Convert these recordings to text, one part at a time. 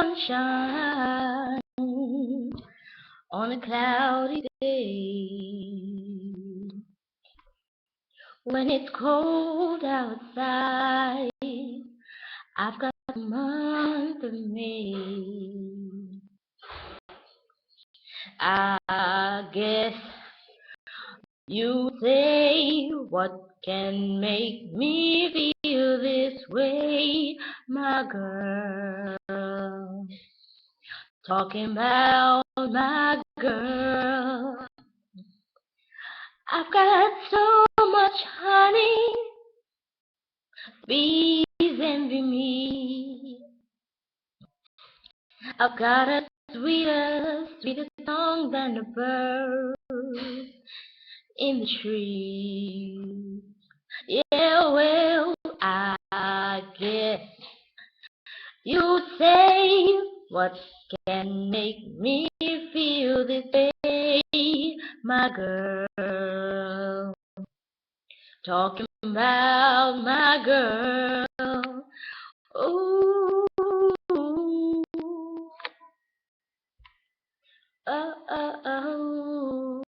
sunshine on a cloudy day. When it's cold outside, I've got the month of May. I guess you say, what can make me feel this way, my girl? Talking about my girl. I've got so much honey, bees envy me. I've got a sweeter song than the birds in the trees. Yeah, well, I guess you say, what can make me feel this way, my girl? Talking about my girl. Ooh, oh, oh, oh.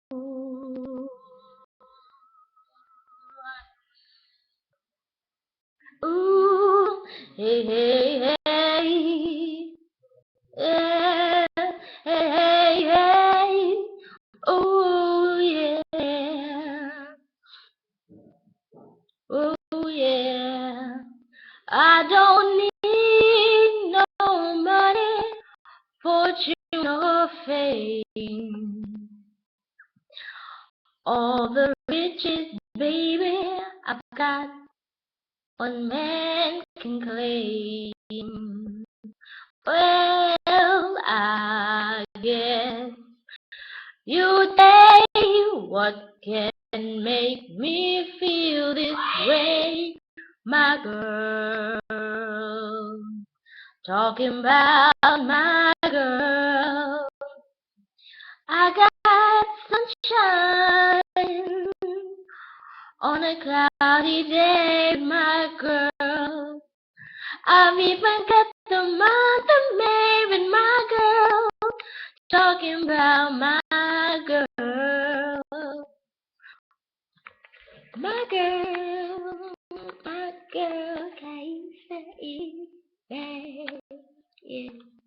Ooh, hey, hey, hey. Yeah, hey, hey, hey. Oh, yeah. Oh, yeah. I don't need no money, fortune, or fame. All the riches, baby, I've got, one man can claim. Well, I guess you say, what can make me feel this way, my girl? Talking about my girl. I got sunshine on a cloudy day, my girl. I've even got the month of May with my girl. Talking about my girl. My girl, can you say that? Yeah.